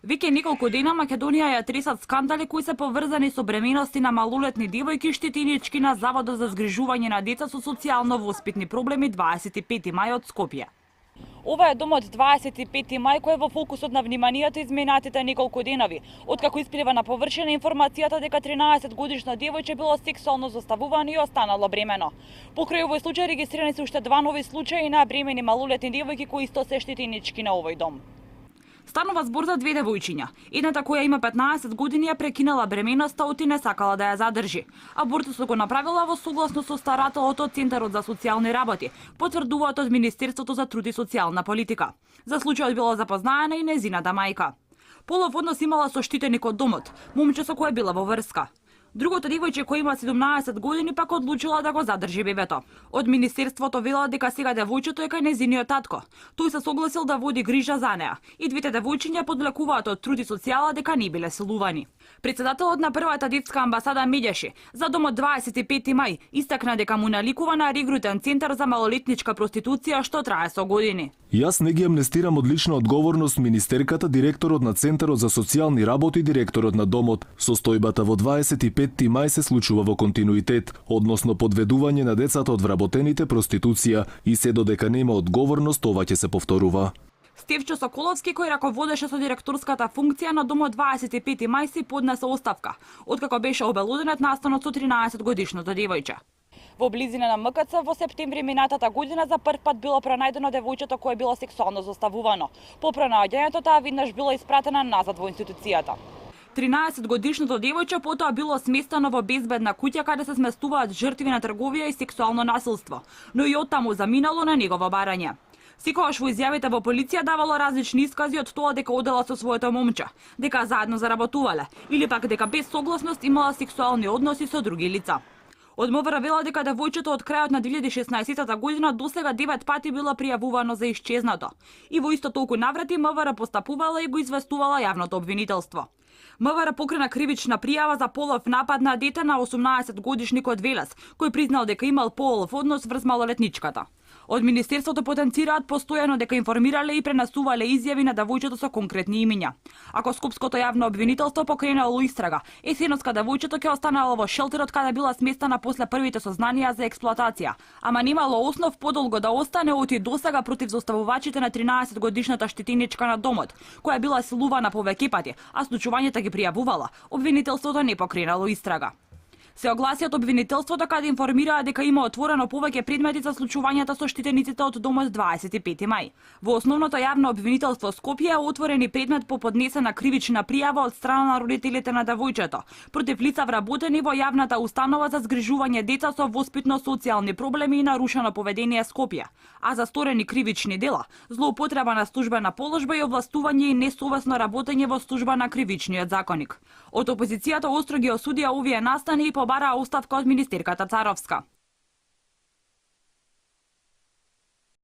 Веќе неколку дена Македонија ја тресат скандали кои се поврзани со бременности на малолетни девојки штетинички на Заводот за згрижување на деца со социјално воспитни проблеми 25 мај од Скопје. Ова е домот 25 мај кој е во фокусот на вниманието изминатите неколку денови, откако исплива на површина информацијата дека 13 годишно девојче било сексуално злоставувано и останало бремено. Покрај овој случај регистрирани се уште 2 нови случаи на бремени малолетни девојки кои исто се штетинички на овој дом. Станува збор за две девојчиња. Едната која има 15 години ја прекинала бременоста оти не сакала да ја задржи. Абортусот го направила во согласно со старателот од Центарот за социјални работи, потврдуваат од Министерството за труд и социјална политика. За случајот била запознаена и незината мајка. Полов однос имала со штитеник од домот, момче со кое била во врска. Другото девојче кој има 17 години пак одлучила да го задржи бебето. Од Министерството велат дека сега девојчето е кај незиниот татко. Тој се согласил да води грижа за неа. И двете девојчиња подлекуваат од труд и социјала дека не биле силувани. Председателот на првата детска амбасада Медјаши за домот 25 мај истакна дека му наликува на регрутен центар за малолетничка проституција што трае со години. Јас не ги амнестирам од лична одговорност министерката, директорот на Центарот за социјални работи и директорот на домот. Состојбата во 25 мај се случува во континуитет, односно подведување на децата од вработените проституција и се додека нема одговорност, ова ќе се повторува. Стевчо Соколовски, кој раководеше со директорската функција на домот 25 мај, си поднесе оставка, откако беше обелуденет настанот со 13 годишното девојче. Во близина на МКЦ во септември минатата година за прв пат било пронајдено девојчето кое било сексуално злоставувано. По пронаоѓањето таа веднаш било испратена назад во институцијата. 13 годишното девојче потоа било сместено во безбедна куќа каде се сместуваат жртви на трговија и сексуално насилство, но и оттаму заминало на негово барање. Секогаш во изјавите во полиција давало различни искази од тоа дека одела со своето момче, дека заедно заработувале или пак дека без согласност имала сексуални односи со други лица. Од МВР вела дека девојчето од крајот на 2016 година досега 9 пати било пријавувано за исчезнато. И во исто толку наврати МВР постапувала и го известувала јавното обвинителство. МВР покрена кривична пријава за полов напад на дете на 18 годишникот Велес, кој признал дека имал полов однос врз малолетничката. Од Министерството потенцираат постојано дека информирале и пренесувале изјави на девојчето со конкретни имиња. Ако Скопското јавно обвинителство покренало истрага, есеноска девојчето ќе останало во шелтерот каде била сместена после првите сознанија за експлоатација, ама немало основ подолго да остане оти досега против злоставувачите на 13 годишната штетиничка на домот, која била силувана повеќе пати, а случувањето ги пријавувала, обвинителството не покренало истрага. Се огласи од обвинителството каде информираа дека има отворено повеќе предмети за случувањата со штитениците од домот 25 мај. Во основното јавно обвинителство Скопје е отворен и предмет по поднесена кривична пријава од страна на родителите на девојчето против лица вработени во јавната установа за згрижување деца со воспитно-социјални проблеми и нарушено поведение Скопје, а за сторени кривични дела, злоупотреба на службена положба и овластување и несовесно работење во служба на кривичниот законник. Од опозицијата остро ги осудија овие настани и побараа оставка од министерката Царовска.